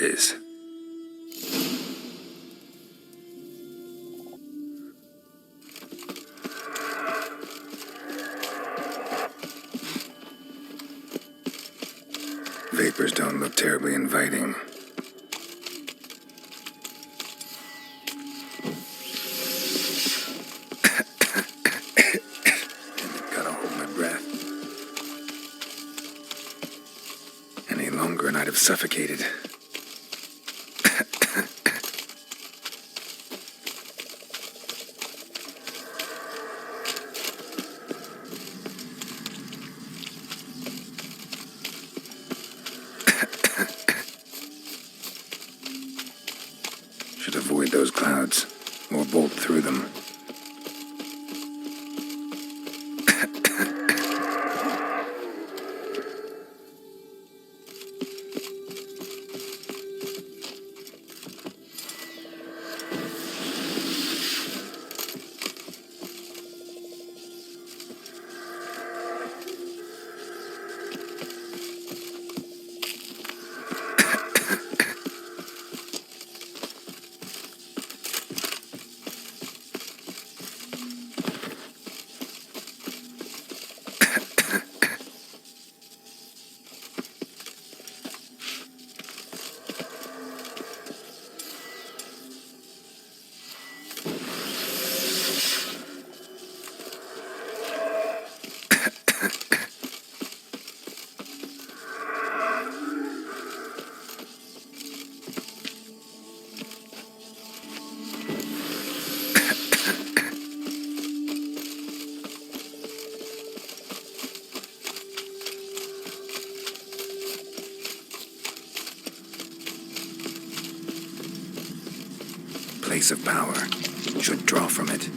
is. Vapors don't look terribly inviting. Gotta hold my breath. Any longer and I'd have suffocated. Should avoid those clouds, or bolt through them. Place of power. Should draw from it.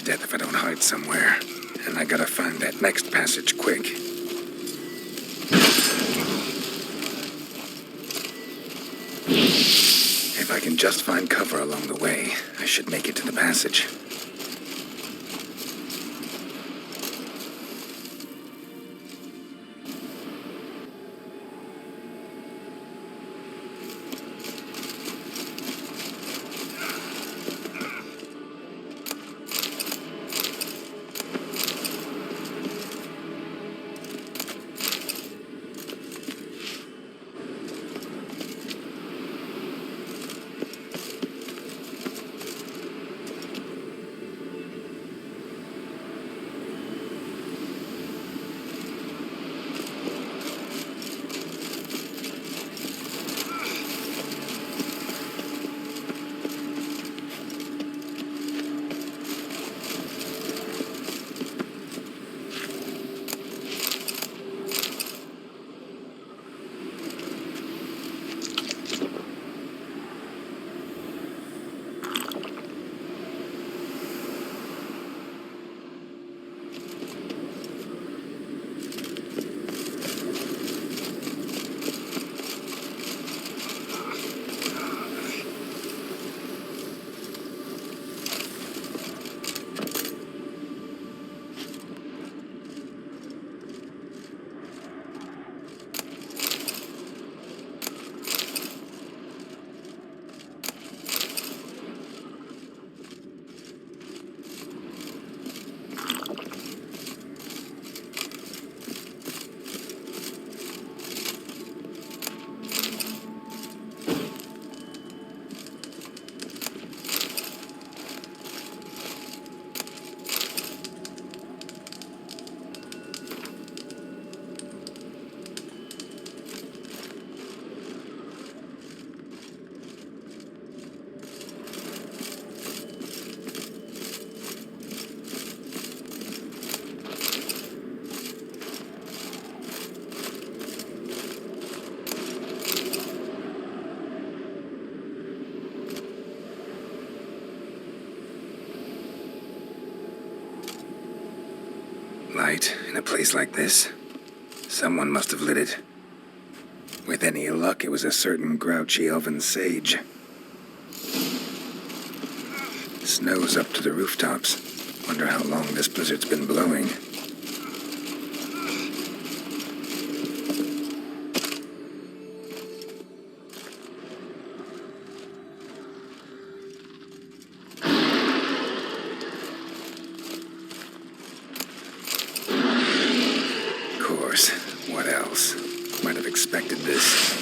to death if I don't hide somewhere. And I gotta find that next passage quick. If I can just find cover along the way, I should make it to the passage. Light in a place like this? Someone must have lit it. With any luck, it was a certain grouchy elven sage. Snow's up to the rooftops. Wonder how long this blizzard's been blowing. What else? Might have expected this.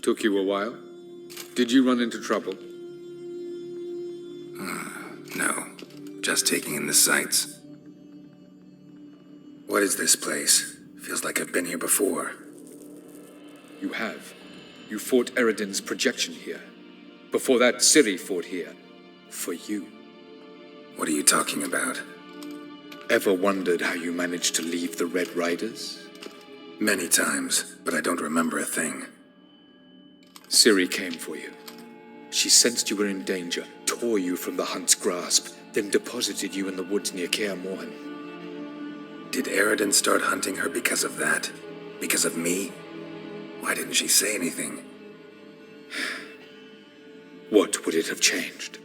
Took you a while? Did you run into trouble? No, just taking in the sights. What is this place? Feels like I've been here before. You have. You fought Eredin's projection here. Before that, Ciri fought here. For you. What are you talking about? Ever wondered how you managed to leave the Red Riders? Many times, but I don't remember a thing. Ciri came for you. She sensed you were in danger, tore you from the Hunt's grasp, then deposited you in the woods near Kaer Morhen. Did Eredin start hunting her because of that? Because of me? Why didn't she say anything? What would it have changed?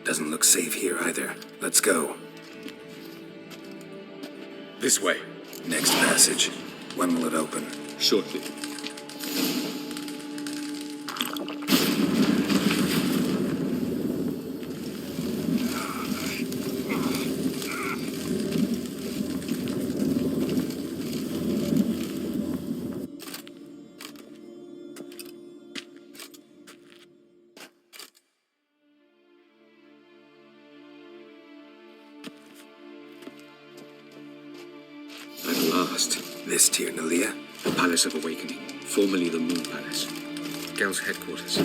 Doesn't look safe here either. Let's go. This way. Next passage. When will it open? Shortly. This Tyr Nalia? The Palace of Awakening, formerly the Moon Palace. Gel's headquarters.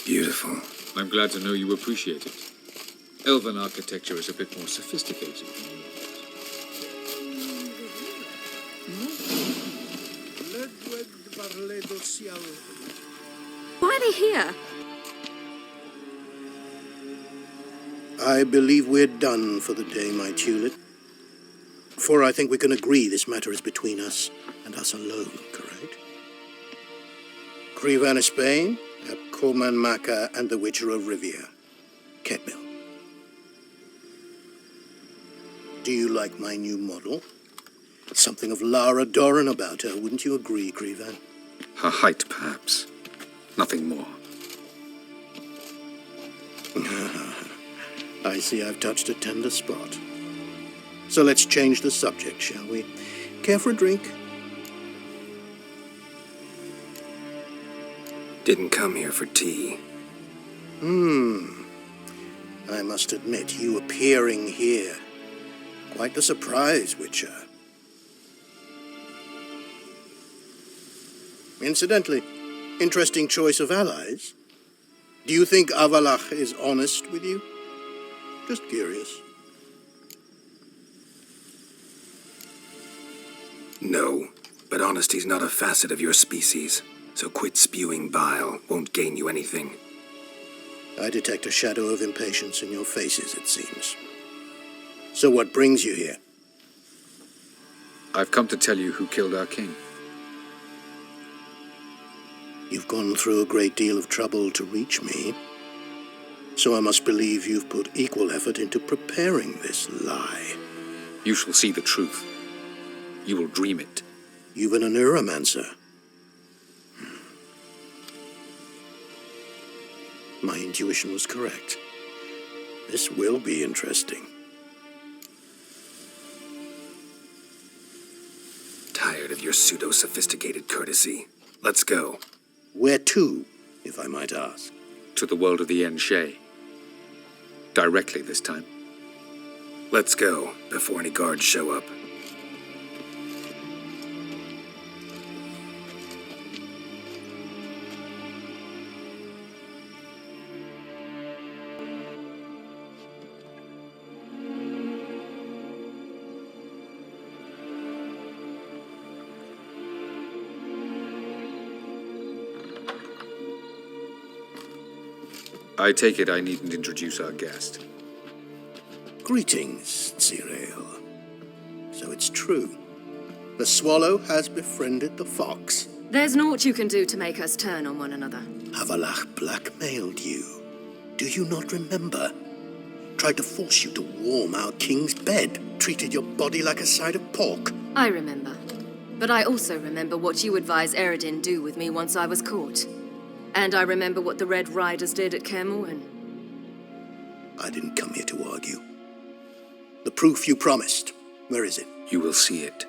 Beautiful. I'm glad to know you appreciate it. Elven architecture is a bit more sophisticated than yours. Why are they here? I believe we're done for the day, my tulip. For I think we can agree this matter is between us and us alone, correct? Crevan of Spain, Coman Maka, and the Witcher of Rivia, Ketmil. Do you like my new model? Something of Lara Doran about her, wouldn't you agree, Crevan? Her height, perhaps. Nothing more. I see I've touched a tender spot. So let's change the subject, shall we? Care for a drink? Didn't come here for tea. I must admit, you appearing here. Quite the surprise, Witcher. Incidentally, interesting choice of allies. Do you think Avalach is honest with you? Just curious. No, but honesty's not a facet of your species. So quit spewing bile. Won't gain you anything. I detect a shadow of impatience in your faces, it seems. So what brings you here? I've come to tell you who killed our king. You've gone through a great deal of trouble to reach me. So I must believe you've put equal effort into preparing this lie. You shall see the truth. You will dream it. You've been a neuromancer. My intuition was correct. This will be interesting. Tired of your pseudo-sophisticated courtesy. Let's go. Where to, if I might ask? To the world of the Enshe. Directly this time. Let's go, before any guards show up. I take it I needn't introduce our guest. Greetings, GERALT. So it's true. The swallow has befriended the fox. There's naught you can do to make us turn on one another. Avalach blackmailed you. Do you not remember? Tried to force you to warm our king's bed. Treated your body like a side of pork. I remember. But I also remember what you advised Eredin do with me once I was caught. And I remember what the Red Riders did at Kaer Morhen. I didn't come here to argue. The proof you promised. Where is it? You will see it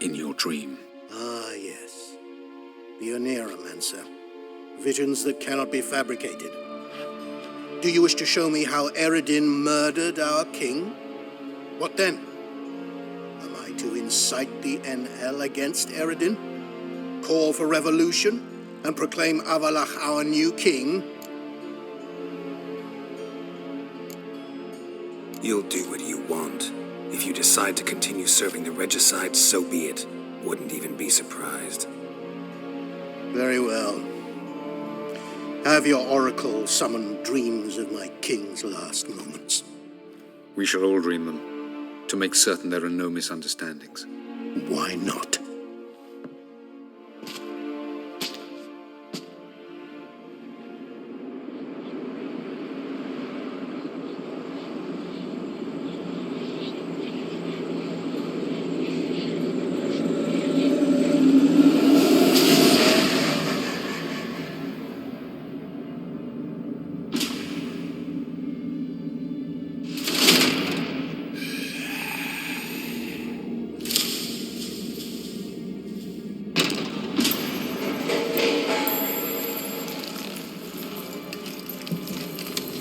in your dream. Ah, yes. The Oneiromancer. Visions that cannot be fabricated. Do you wish to show me how Eredin murdered our king? What then? Am I to incite the NL against Eredin? Call for revolution? And proclaim Avalach our new king? You'll do what you want. If you decide to continue serving the regicide, so be it. Wouldn't even be surprised. Very well. Have your oracle summon dreams of my king's last moments. We shall all dream them, to make certain there are no misunderstandings. Why not?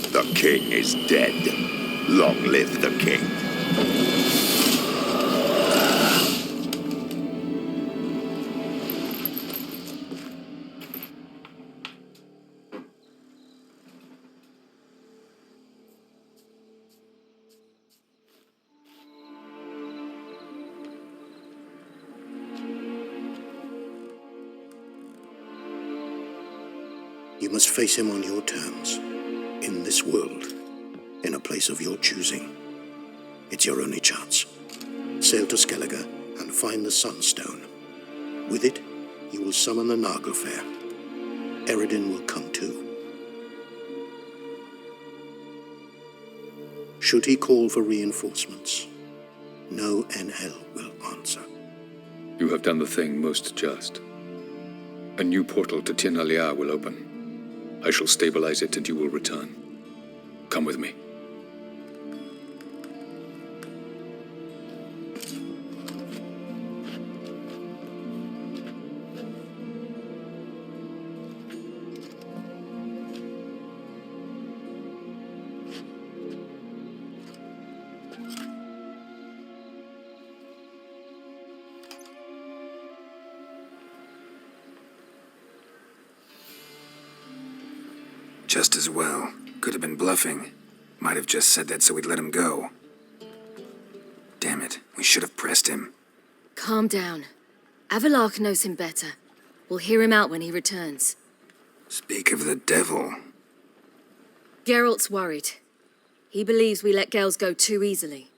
The king is dead. Long live the king. You must face him on your terms. In this world, in a place of your choosing. It's your only chance. Sail to Skellige and find the Sunstone. With it, you will summon the Nagelfair. Eredin will come too. Should he call for reinforcements, no NL will answer. You have done the thing most just. A new portal to Tir na Liar will open. I shall stabilize it and you will return. Come with me. Just as well. Could have been bluffing. Might have just said that so we'd let him go. Damn it, we should have pressed him. Calm down. Avalach knows him better. We'll hear him out when he returns. Speak of the devil. Geralt's worried. He believes we let girls go too easily.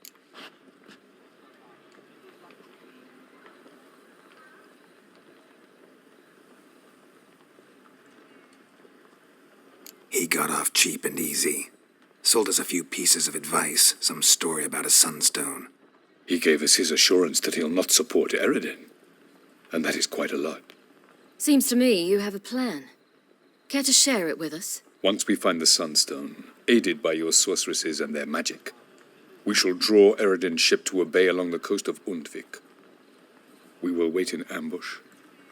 He got off cheap and easy. Sold us a few pieces of advice, some story about a sunstone. He gave us his assurance that he'll not support Eredin. And that is quite a lot. Seems to me you have a plan. Care to share it with us? Once we find the Sunstone, aided by your sorceresses and their magic, we shall draw Eredin's ship to a bay along the coast of Undvik. We will wait in ambush,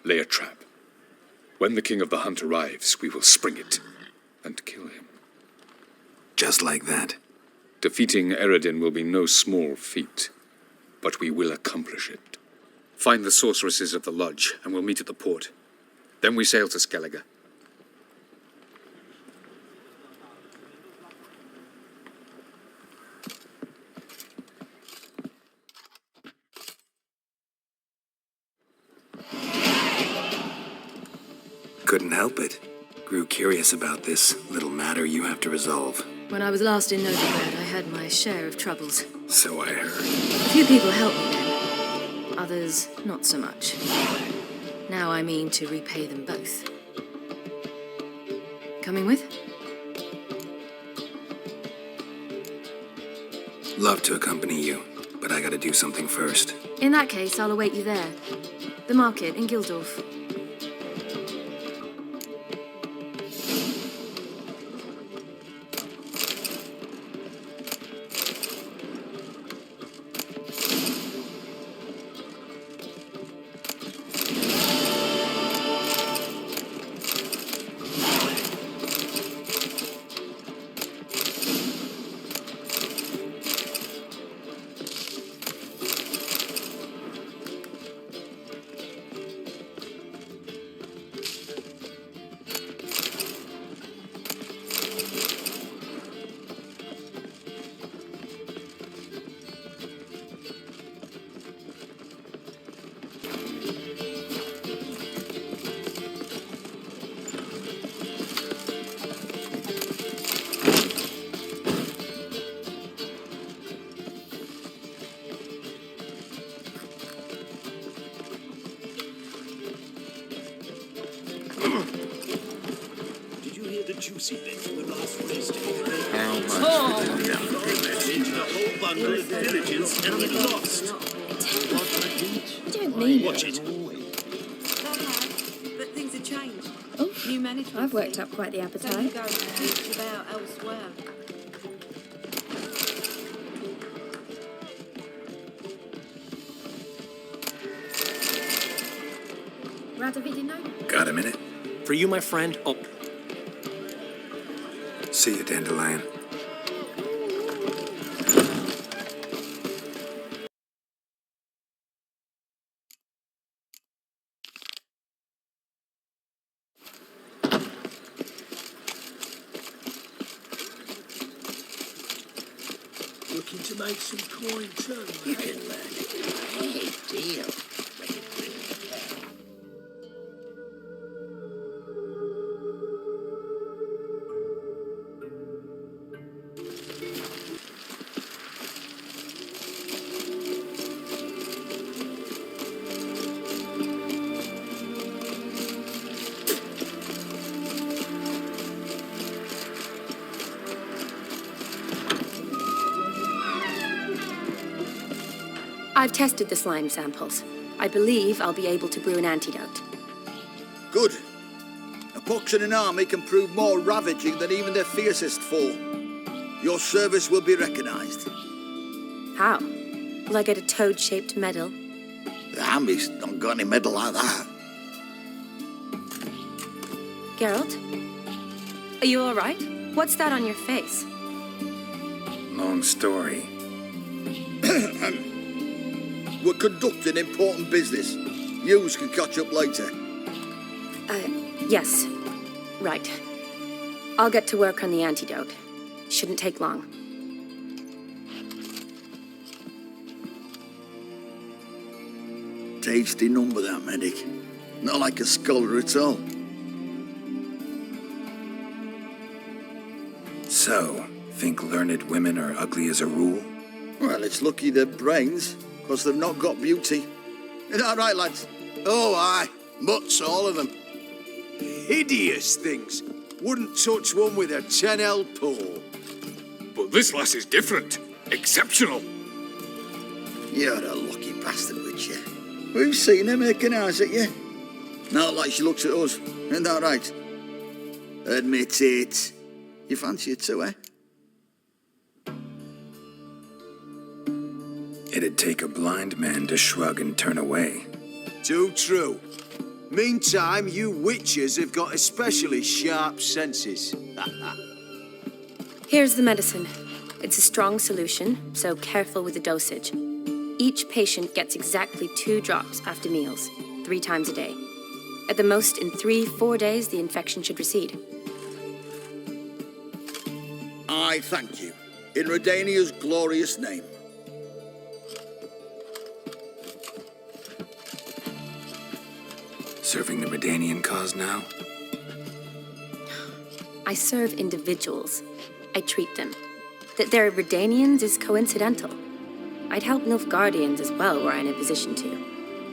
lay a trap. When the King of the Hunt arrives, we will spring it and kill him. Just like that. Defeating Eredin will be no small feat, but we will accomplish it. Find the sorceresses of the lodge, and we'll meet at the port. Then we sail to Skellige. Couldn't help it. Grew curious about this little matter you have to resolve. When I was last in Novigrad, I had my share of troubles. So I heard. A few people helped me then. Others, not so much. Now I mean to repay them both. Coming with? Love to accompany you, but I gotta do something first. In that case, I'll await you there. The market in Gildorf. Did you hear the juicy bit from the last race to How much did you message, the whole bundle of diligence and it lost. You don't need Watch it. it. But things have changed. Oh, New management. I've worked up quite the Don't appetite. go teach about elsewhere. Got a minute? For you, my friend, oh, See you, Dandelion. Looking to make some coin too. You can learn it. Hey, deal. I've tested the slime samples. I believe I'll be able to brew an antidote. Good. A pox in an army can prove more ravaging than even their fiercest foe. Your service will be recognized. How? Will I get a toad-shaped medal? The army's not got any medal like that. Geralt? Are you all right? What's that on your face? Long story. We're conducting important business. Yous can catch up later. Yes. Right. I'll get to work on the antidote. Shouldn't take long. Tasty number, that medic. Not like a scholar at all. So, think learned women are ugly as a rule? Well, it's lucky they're brains, because they've not got beauty. Is that right, lads? Oh, aye. Mutts, all of them. Hideous things. Wouldn't touch one with a 10L paw. But this lass is different. Exceptional. You're a lucky bastard, Witcher. We've seen her making eyes at you. Not like she looks at us. Isn't that right? Admit it. You fancy it too, eh? It'd take a blind man to shrug and turn away. Too true. Meantime, you witches have got especially sharp senses. Here's the medicine. It's a strong solution, so careful with the dosage. Each patient gets exactly 2 drops after meals, 3 times a day. At the most, in 3-4 days, the infection should recede. I thank you. In Redania's glorious name. Serving the Redanian cause now? I serve individuals. I treat them. That they're Redanians is coincidental. I'd help Nilfgaardians as well were I in a position to.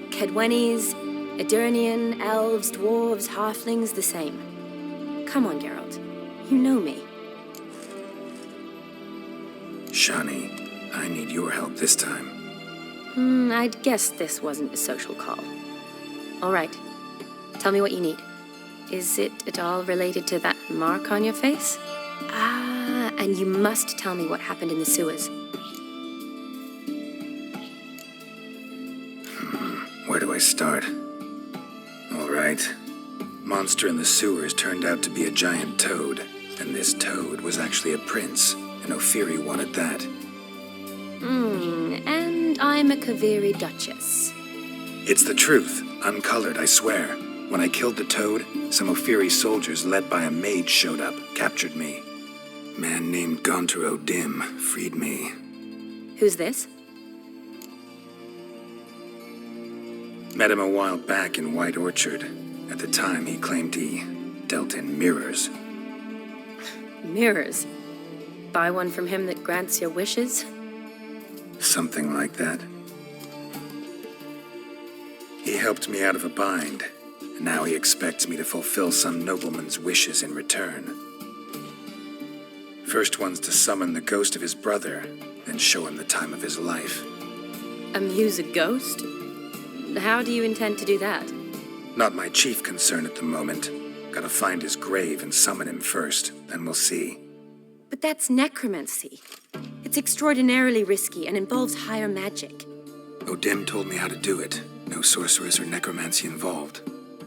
Kedwenis, Edirnian, elves, dwarves, halflings, the same. Come on, Geralt. You know me. Shani, I need your help this time. I'd guess this wasn't a social call. All right. Tell me what you need. Is it at all related to that mark on your face? Ah, and you must tell me what happened in the sewers. Where do I start? All right. Monster in the sewers turned out to be a giant toad, and this toad was actually a prince, and Ophiri wanted that. And I'm a Kaviri duchess. It's the truth, uncolored, I swear. When I killed the toad, some Ophiri soldiers led by a mage showed up, captured me. Man named Gonter O'Dim freed me. Who's this? Met him a while back in White Orchard. At the time, he claimed he dealt in mirrors. Mirrors. Buy one from him that grants your wishes? Something like that. He helped me out of a bind, and now he expects me to fulfill some nobleman's wishes in return. First one's to summon the ghost of his brother, then show him the time of his life. Amuse a ghost? How do you intend to do that? Not my chief concern at the moment. Gotta find his grave and summon him first, then we'll see. But that's necromancy. It's extraordinarily risky and involves higher magic. O'Dim told me how to do it. No sorceress or necromancy involved.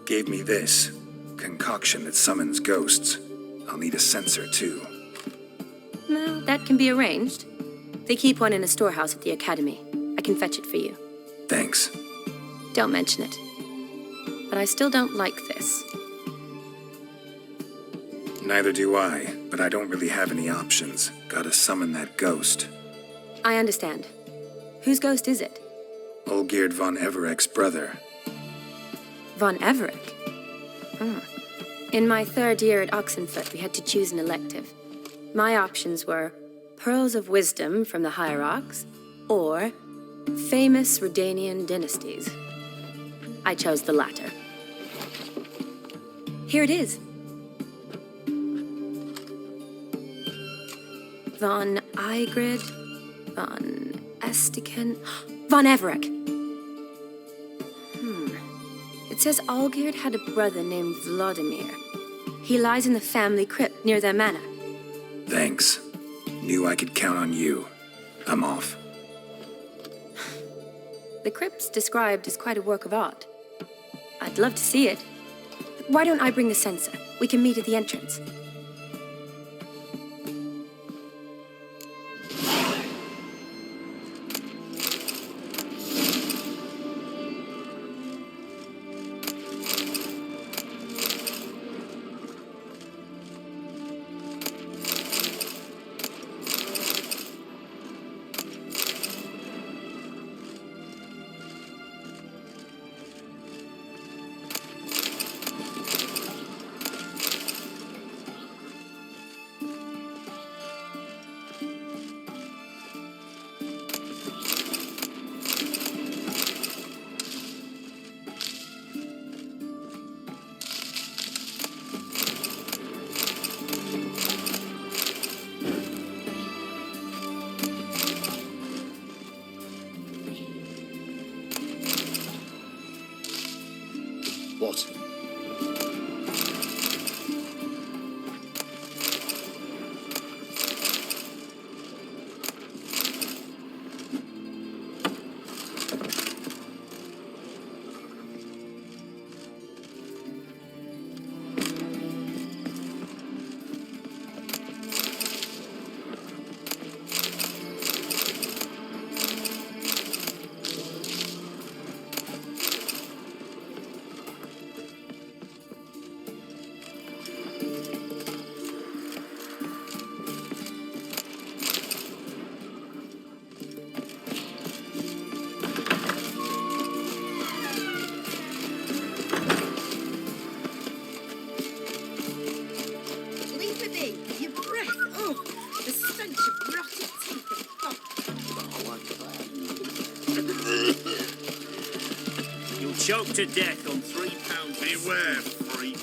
Gave me this concoction that summons ghosts. I'll need a censer too. Well, that can be arranged. They keep one in a storehouse at the academy. I can fetch it for you. Thanks. Don't mention it. But I still don't like this. Neither do I, but I don't really have any options. Gotta summon that ghost. I understand. Whose ghost is it? Olgierd von Everek's brother. Von Everek? In my third year at Oxenfoot, we had to choose an elective. My options were Pearls of Wisdom from the Hierarchs, or Famous Redanian Dynasties. I chose the latter. Here it is. Von Igrid, Von Estiken, Von Everek. It says Olgierd had a brother named Vladimir. He lies in the family crypt near their manor. Thanks. Knew I could count on you. I'm off. The crypt's described as quite a work of art. I'd love to see it. Why don't I bring the censer? We can meet at the entrance. What? You'll choke to death on 3 pounds. Beware, freak.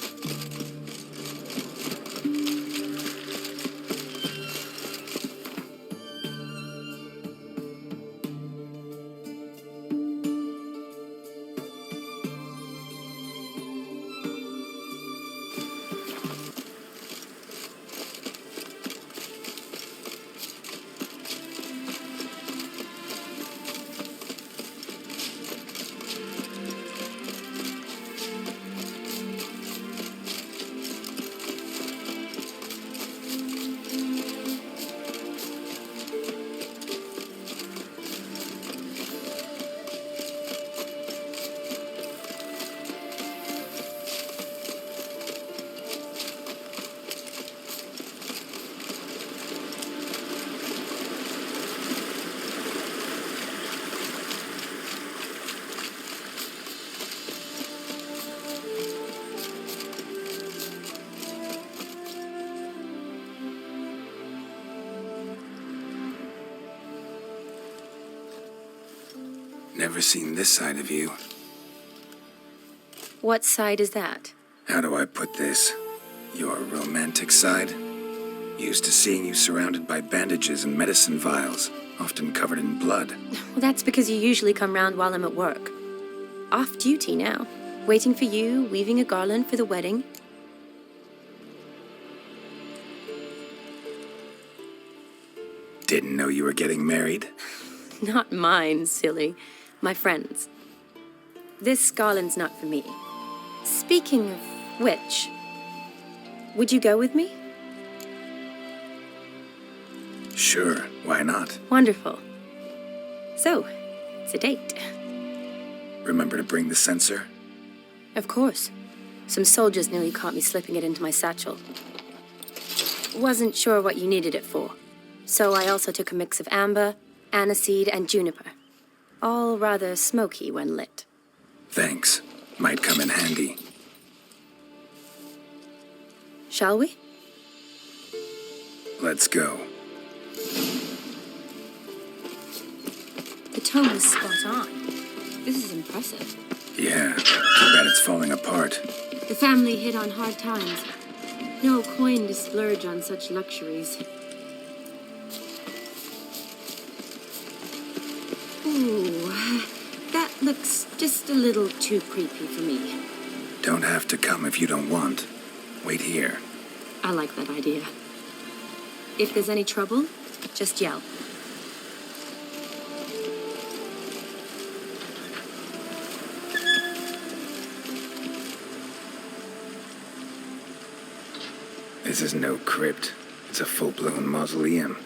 Never seen this side of you. What side is that? How do I put this? Your romantic side? Used to seeing you surrounded by bandages and medicine vials, often covered in blood. Well, that's because you usually come round while I'm at work. Off duty now. Waiting for you, weaving a garland for the wedding. Didn't know you were getting married? Not mine, silly. My friend's. This garland's not for me. Speaking of which, would you go with me? Sure, why not? Wonderful. So, it's a date. Remember to bring the censer? Of course. Some soldiers nearly caught me slipping it into my satchel. Wasn't sure what you needed it for, so I also took a mix of amber, aniseed, and juniper. All rather smoky when lit. Thanks. Might come in handy. Shall we? Let's go. The tone was spot on. This is impressive. Yeah, too bad it's falling apart. The family hit on hard times. No coin to splurge on such luxuries. Ooh, that looks just a little too creepy for me. Don't have to come if you don't want. Wait here. I like that idea. If there's any trouble, just yell. This is no crypt. It's a full-blown mausoleum.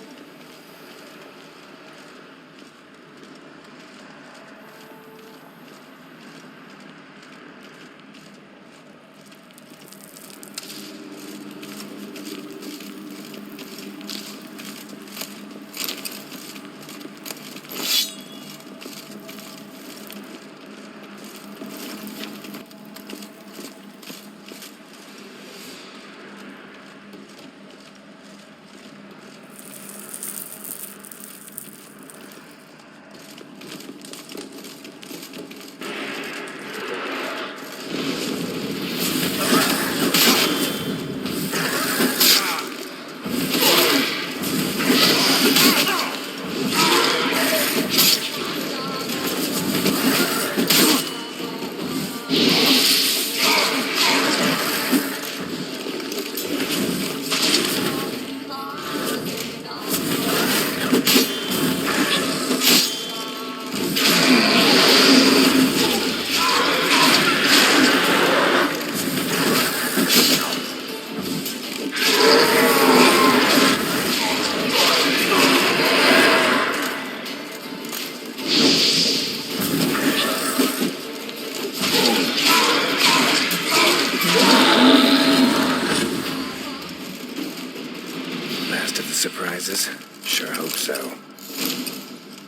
Surprises? Sure hope so.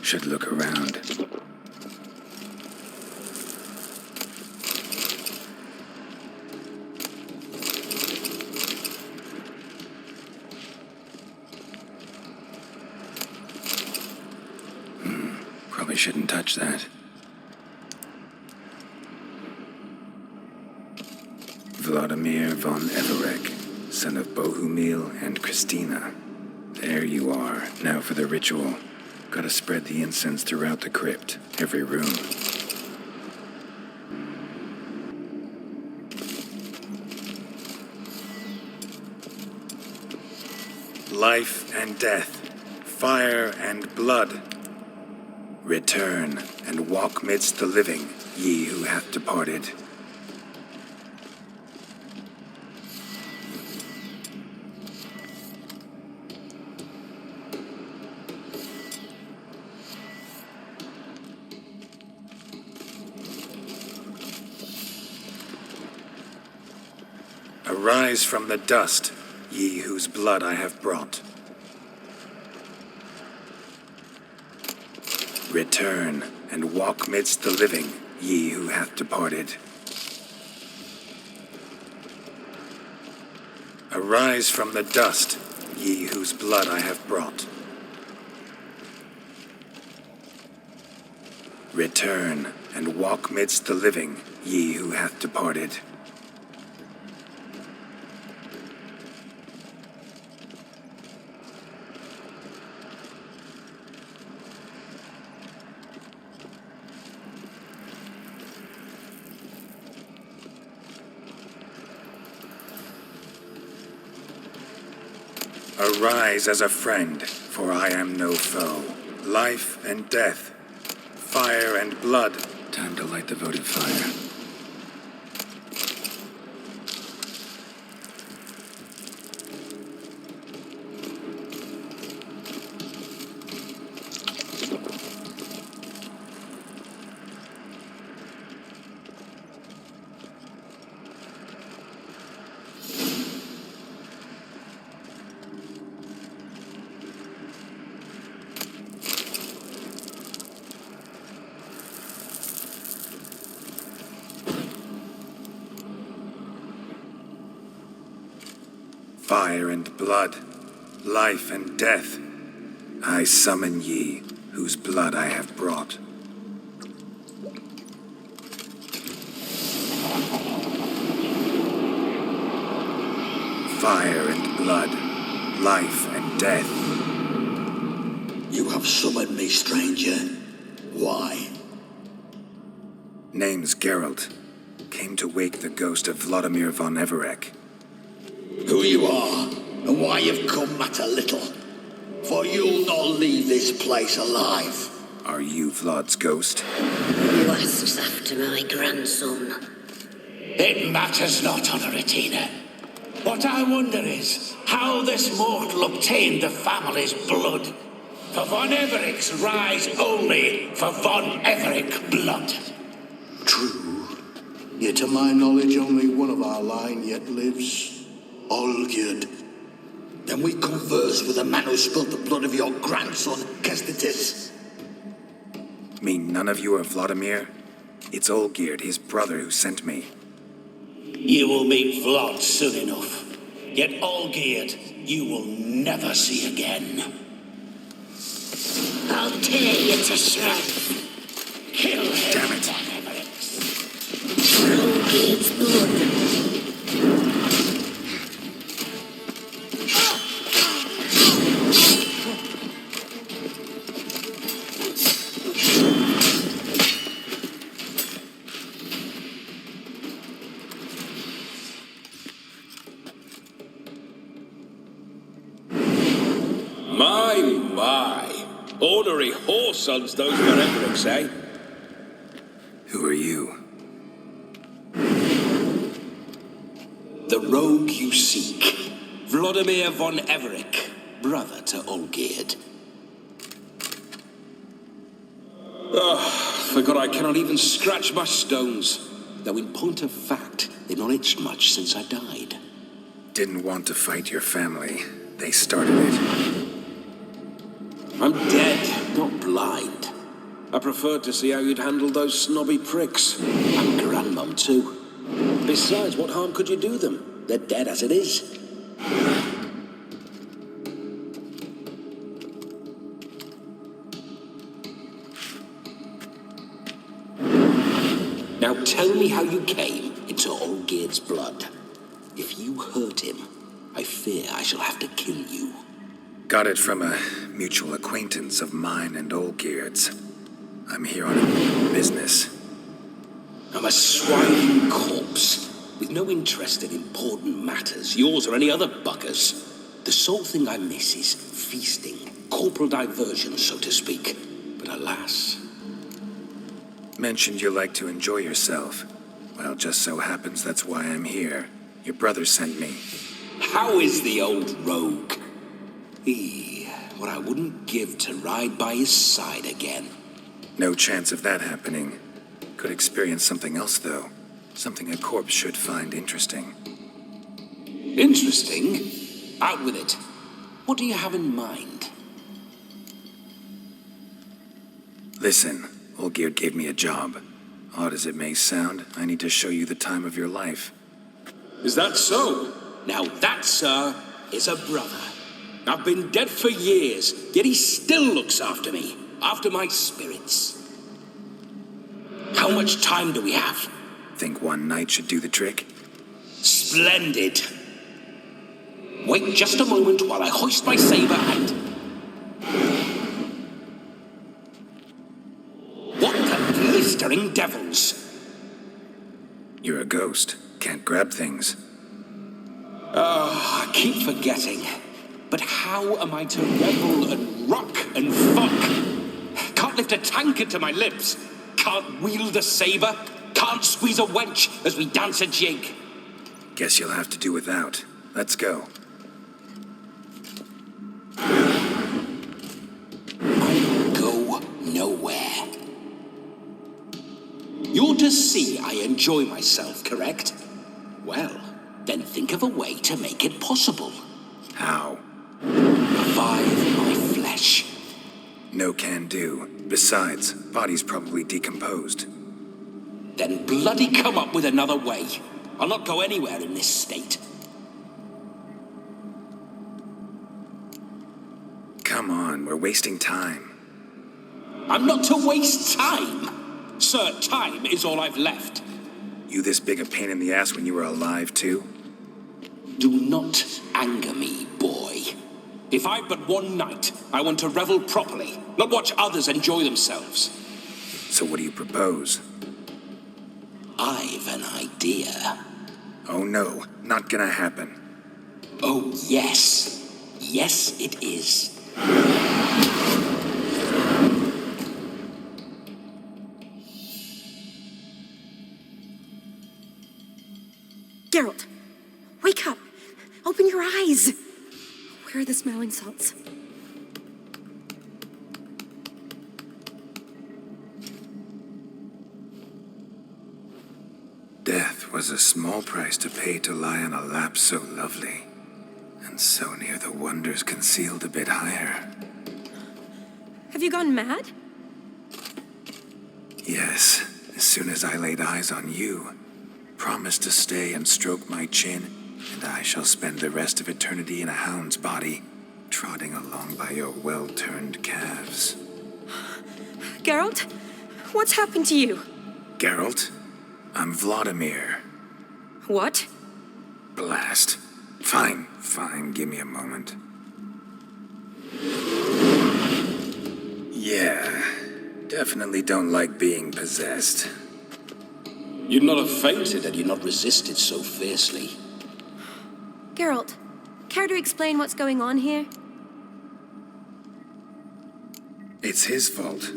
Should look around. Probably shouldn't touch that. Vladimir von Everek, son of Bohumil and Christina. There you are. Now for the ritual. Gotta spread the incense throughout the crypt, every room. Life and death, fire and blood. Return and walk midst the living, ye who hath departed. Arise from the dust, ye whose blood I have brought. Return and walk midst the living, ye who hath departed. Arise from the dust, ye whose blood I have brought. Return and walk midst the living, ye who hath departed. Arise as a friend, for I am no foe. Life and death, fire and blood. Time to light the votive fire. Fire and blood, life and death, I summon ye, whose blood I have brought. Fire and blood, life and death. You have summoned me, stranger. Why? Name's Geralt. Came to wake the ghost of Vladimir von Everek. Who you are, and why you've come matter little. For you'll not leave this place alive. Are you Vlad's ghost? Who asks after my grandson? It matters not, Honoratina. What I wonder is how this mortal obtained the family's blood. For von Everek's rise only for von Everek blood. True. Yet to my knowledge, only one of our line yet lives. Olgierd. Then we converse with the man who spilled the blood of your grandson, Kestitis. Mean none of you are Vladimir? It's Olgierd, his brother, who sent me. You will meet Vlad soon enough. Yet Olgierd, you will never see again. I'll tear you to shreds. Kill him. Damn it. Olgierd's blood. My. Ornery whoresons those von Evereks, eh? Who are you? The rogue you seek. Vladimir von Everek, brother to Olgierd. Forgot I cannot even scratch my stones. Though in point of fact, they've not itched much since I died. Didn't want to fight your family. They started it. I'm dead, not blind. I preferred to see how you'd handle those snobby pricks. And Grandmum, too. Besides, what harm could you do them? They're dead as it is. Now tell me how you came into Olgierd's blood. If you hurt him, I fear I shall have to kill you. Got it from a mutual acquaintance of mine and Olgierd's. I'm here on a business. I'm a swine corpse, with no interest in important matters, yours or any other buggers. The sole thing I miss is feasting, corporal diversion, so to speak. But alas... Mentioned you like to enjoy yourself. Well, just so happens that's why I'm here. Your brother sent me. How is the old rogue? What I wouldn't give to ride by his side again. No chance of that happening. Could experience something else, though. Something a corpse should find interesting. Interesting? Out with it. What do you have in mind? Listen, Olgierd gave me a job. Odd as it may sound, I need to show you the time of your life. Is that so? Now that, sir, is a brother. I've been dead for years, yet he still looks after me, after my spirits. How much time do we have? Think one night should do the trick? Splendid. Wait just a moment while I hoist my saber and... What the blistering devils? You're a ghost. Can't grab things. I keep forgetting. But how am I to revel and rock and fuck? Can't lift a tankard to my lips. Can't wield a saber. Can't squeeze a wench as we dance a jig. Guess you'll have to do without. Let's go. I'll go nowhere. You're to see I enjoy myself, correct? Well, then think of a way to make it possible. How? Revive my flesh. No can do. Besides, body's probably decomposed. Then bloody come up with another way. I'll not go anywhere in this state. Come on, we're wasting time. I'm not to waste time. Sir, time is all I've left. You this big a pain in the ass when you were alive, too? Do not anger me, boy. If I've but one night, I want to revel properly, not watch others enjoy themselves. So what do you propose? I've an idea. Oh no, not gonna happen. Oh yes. Yes, it is. Geralt, wake up! Open your eyes! Where are the smelling salts? Death was a small price to pay to lie on a lap so lovely, and so near the wonders concealed a bit higher. Have you gone mad? Yes, as soon as I laid eyes on you, promised to stay and stroke my chin, and I shall spend the rest of eternity in a hound's body, trotting along by your well-turned calves. Geralt, what's happened to you? Geralt, I'm Vladimir. What? Blast. Fine, give me a moment. Yeah, definitely don't like being possessed. You'd not have fainted had you not resisted so fiercely. Geralt, care to explain what's going on here? It's his fault.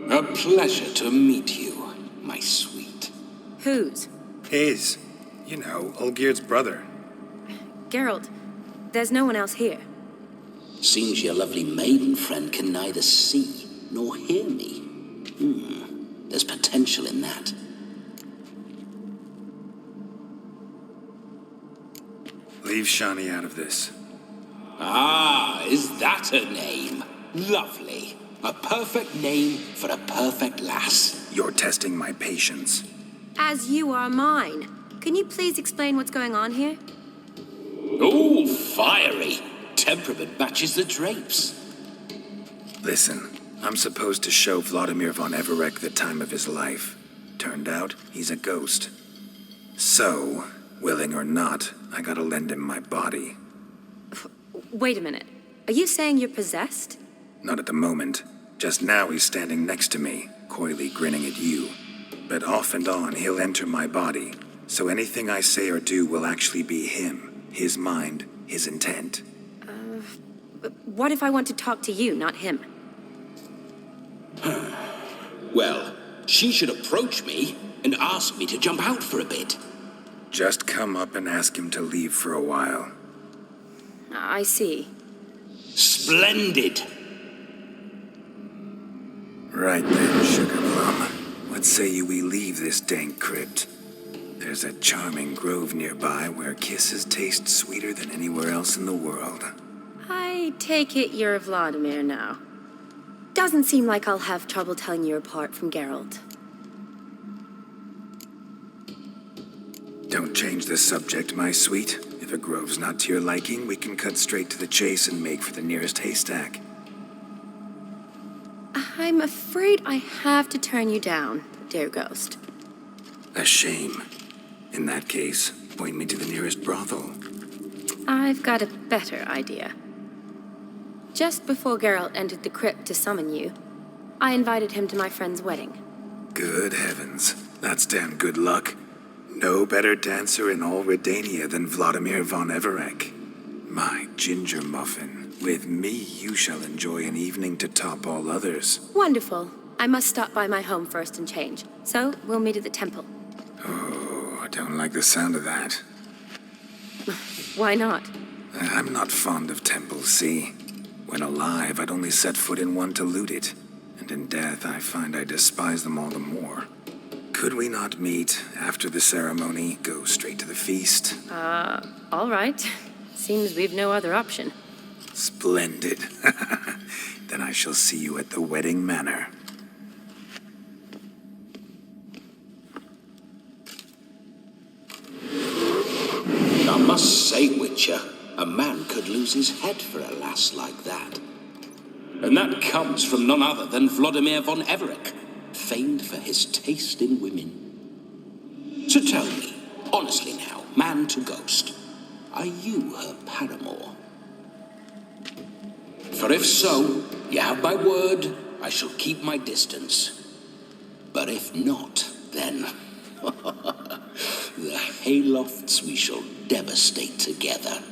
A pleasure to meet you, my sweet. Whose? His. You know, Olgierd's brother. Geralt, there's no one else here. Seems your lovely maiden friend can neither see nor hear me. There's potential in that. Leave Shani out of this. Ah, is that a name? Lovely. A perfect name for a perfect lass. You're testing my patience. As you are mine. Can you please explain what's going on here? Oh, fiery. Temperament matches the drapes. Listen, I'm supposed to show Vladimir von Everec the time of his life. Turned out, he's a ghost. So, willing or not, I gotta lend him my body. Wait a minute. Are you saying you're possessed? Not at the moment. Just now he's standing next to me, coyly grinning at you. But off and on, he'll enter my body. So anything I say or do will actually be him. His mind, his intent. What if I want to talk to you, not him? Well, she should approach me and ask me to jump out for a bit. Just come up and ask him to leave for a while. I see. Splendid! Right then, Sugar Plum. What say you we leave this dank crypt? There's a charming grove nearby where kisses taste sweeter than anywhere else in the world. I take it you're Vladimir now. Doesn't seem like I'll have trouble telling you apart from Geralt. Don't change the subject, my sweet. If a grove's not to your liking, we can cut straight to the chase and make for the nearest haystack. I'm afraid I have to turn you down, dear ghost. A shame. In that case, point me to the nearest brothel. I've got a better idea. Just before Geralt entered the crypt to summon you, I invited him to my friend's wedding. Good heavens. That's damn good luck. No better dancer in all Redania than Vladimir von Everec. My ginger muffin. With me, you shall enjoy an evening to top all others. Wonderful. I must stop by my home first and change. So, we'll meet at the temple. Oh, I don't like the sound of that. Why not? I'm not fond of temples, see? When alive, I'd only set foot in one to loot it. And in death, I find I despise them all the more. Could we not meet after the ceremony, go straight to the feast? All right. Seems we've no other option. Splendid. Then I shall see you at the wedding manor. I must say, Witcher, a man could lose his head for a lass like that. And that comes from none other than Vladimir von Everec, famed for his taste in women. So tell me, honestly now, man to ghost, are you her paramour? For if so, you have my word, I shall keep my distance. But if not, then the haylofts we shall devastate together.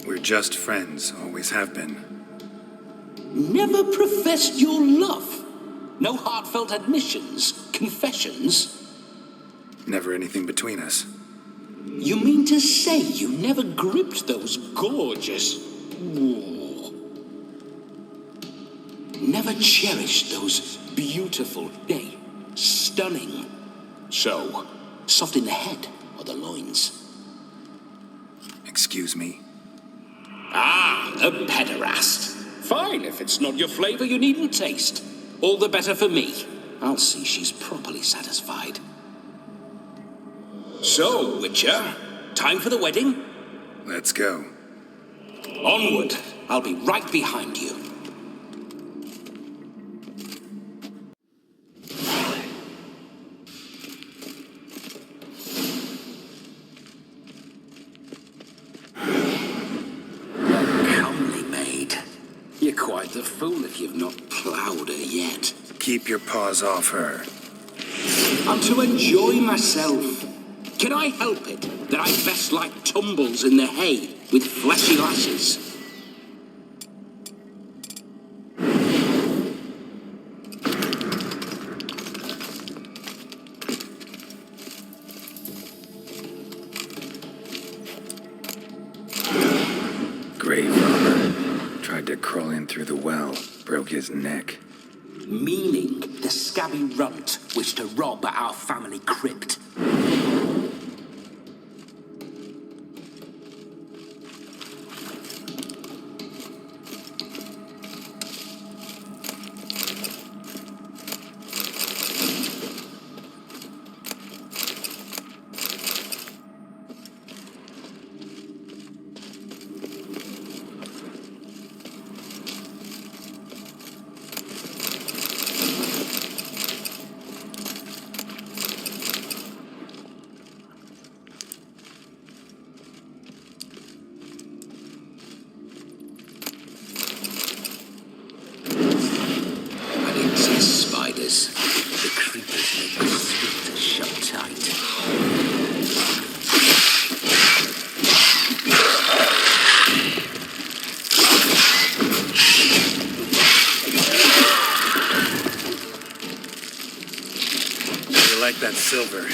We're just friends, always have been. Never professed your love? No heartfelt admissions, confessions? Never anything between us. You mean to say you never gripped those gorgeous... Ooh. Never cherished those beautiful, nay, stunning... So, soft in the head or the loins? Excuse me? Ah, a pederast. Fine, if it's not your flavor, you needn't taste. All the better for me. I'll see she's properly satisfied. So, Witcher, time for the wedding? Let's go. Onward. I'll be right behind you. Comely maid. You're quite the fool if you've not ploughed her yet. Keep your paws off her. I'm to enjoy myself. Can I help it that I best like tumbles in the hay with fleshy lasses? Grave robber. Tried to crawl in through the well, broke his neck. Meaning the scabby runt wished to rob our family crypt. like that silver.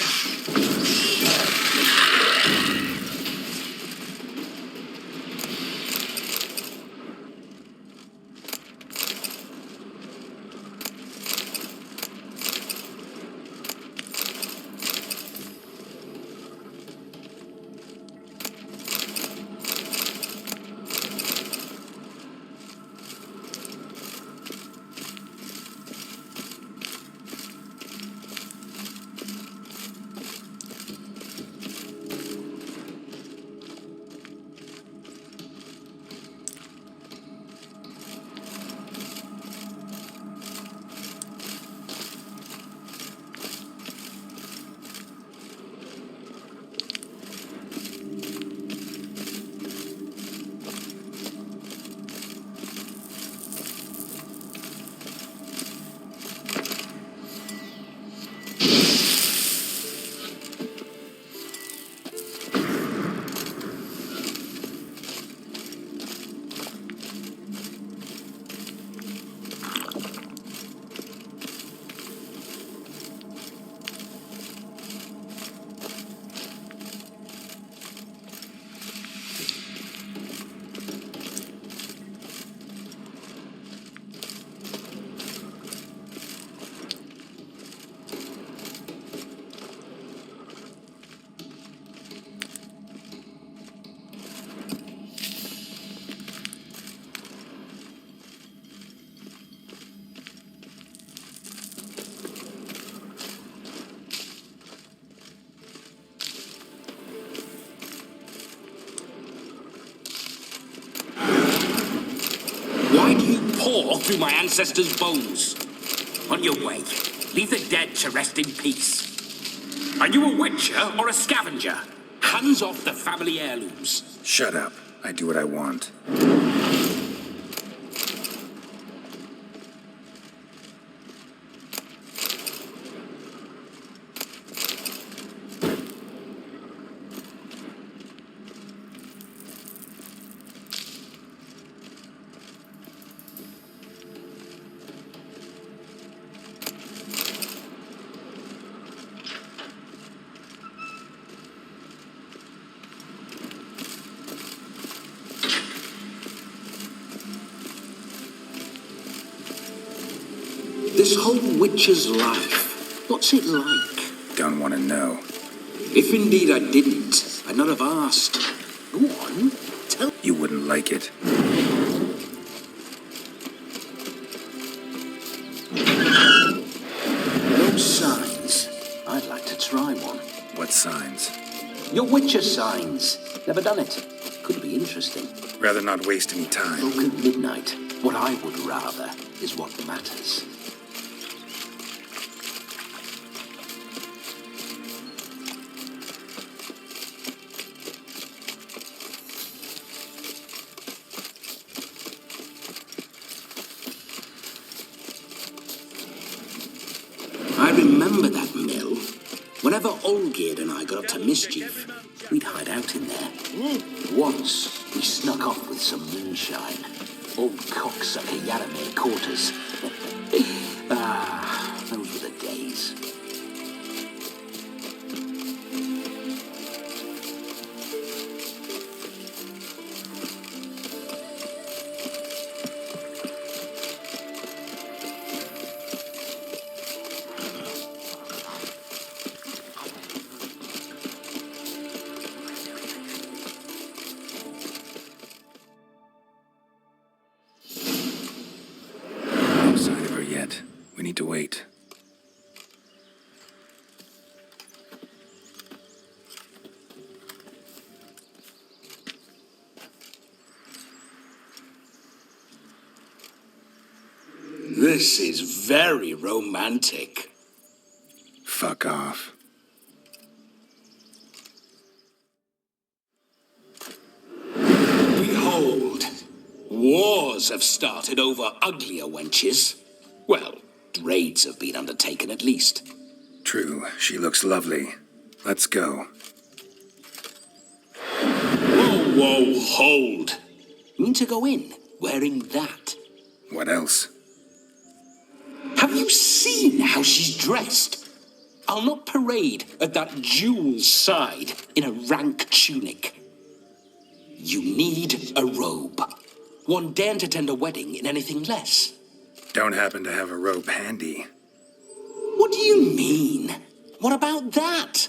Why do you paw through my ancestors' bones? On your way, leave the dead to rest in peace. Are you a witcher or a scavenger? Hands off the family heirlooms. Shut up. I do what I want. This whole witcher's life, what's it like? Don't want to know. If indeed I didn't, I'd not have asked. Go on, tell. You wouldn't like it. No signs. I'd like to try one. What signs? Your witcher signs. Never done it. Could be interesting. Rather not waste any time. Look at midnight. What I would rather is what matters. I remember that mill. Whenever Olgerd and I got up to mischief, we'd hide out in there. Once, we snuck off with some moonshine. Old cocksucker Yaramir caught us. Those were the days. We need to wait. This is very romantic. Fuck off. Behold, wars have started over uglier wenches. Well, raids have been undertaken at least. True, she looks lovely. Let's go. Whoa, hold. You mean to go in wearing that? What else? Have you seen how she's dressed? I'll not parade at that jewel's side in a rank tunic. You need a robe. One daren't attend a wedding in anything less. Don't happen to have a robe handy. What do you mean? What about that?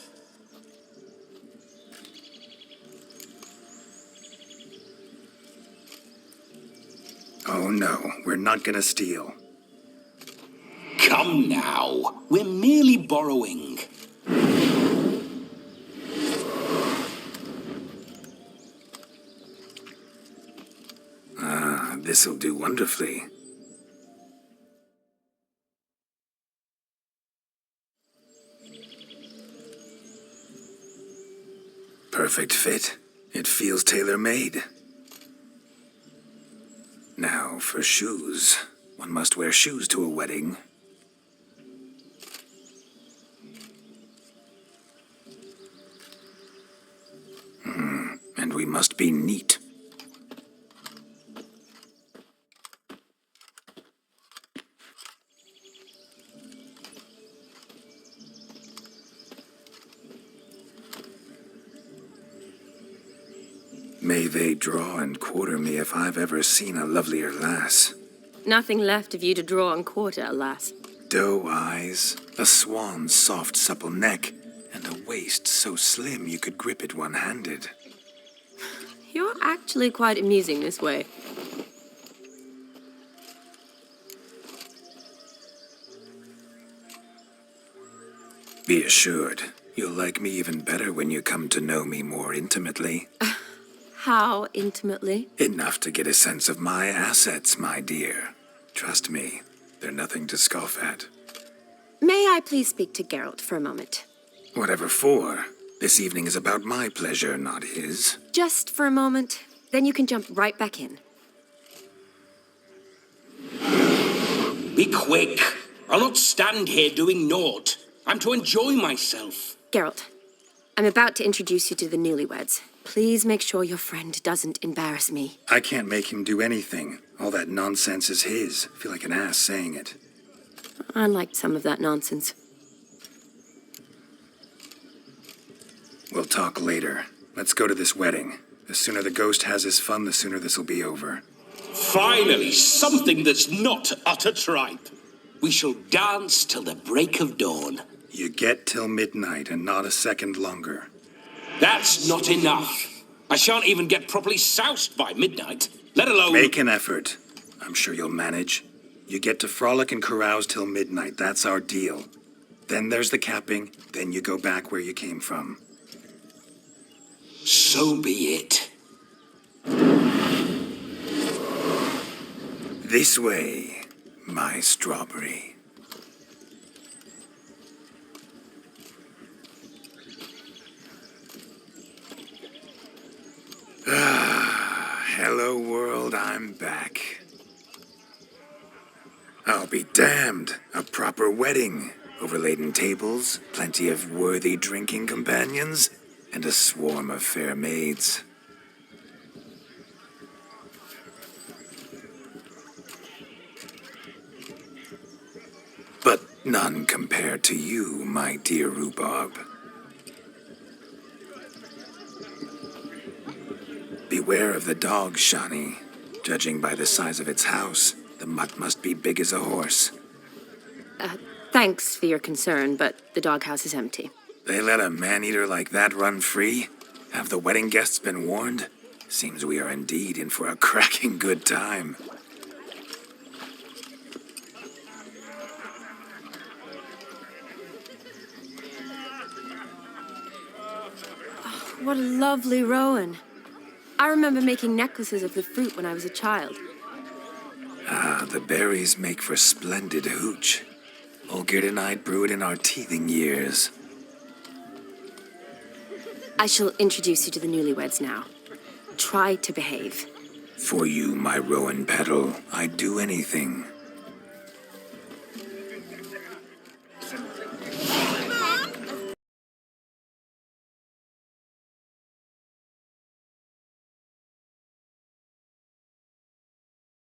Oh no, we're not gonna steal. Come now, we're merely borrowing. Ah, this'll do wonderfully. Perfect fit. It feels tailor-made. Now, for shoes. One must wear shoes to a wedding. And we must be neat. May they draw and quarter me if I've ever seen a lovelier lass. Nothing left of you to draw and quarter, alas. Doe eyes, a swan's soft supple neck, and a waist so slim you could grip it one-handed. You're actually quite amusing this way. Be assured, you'll like me even better when you come to know me more intimately. How intimately? Enough to get a sense of my assets, my dear. Trust me, they're nothing to scoff at. May I please speak to GERALT for a moment? Whatever for. This evening is about my pleasure, not his. Just for a moment, then you can jump right back in. Be quick. I'll not stand here doing naught. I'm to enjoy myself. GERALT, I'm about to introduce you to the newlyweds. Please make sure your friend doesn't embarrass me. I can't make him do anything. All that nonsense is his. I feel like an ass saying it. I liked some of that nonsense. We'll talk later. Let's go to this wedding. The sooner the ghost has his fun, the sooner this'll be over. Finally, something that's not utter tripe. We shall dance till the break of dawn. You get till midnight and not a second longer. That's not enough. I shan't even get properly soused by midnight, let alone... Make an effort. I'm sure you'll manage. You get to frolic and carouse till midnight. That's our deal. Then there's the capping. Then you go back where you came from. So be it. This way, my strawberry. Hello world, I'm back. I'll be damned. A proper wedding. Overladen tables, plenty of worthy drinking companions, and a swarm of fair maids. But none compared to you, my dear rhubarb. Beware of the dog, Shani. Judging by the size of its house, the mutt must be big as a horse. Thanks for your concern, but the doghouse is empty. They let a man-eater like that run free? Have the wedding guests been warned? Seems we are indeed in for a cracking good time. What a lovely rowan. I remember making necklaces of the fruit when I was a child. Ah, the berries make for splendid hooch. Olgerd and I brew it in our teething years. I shall introduce you to the newlyweds now. Try to behave. For you, my rowan petal, I'd do anything.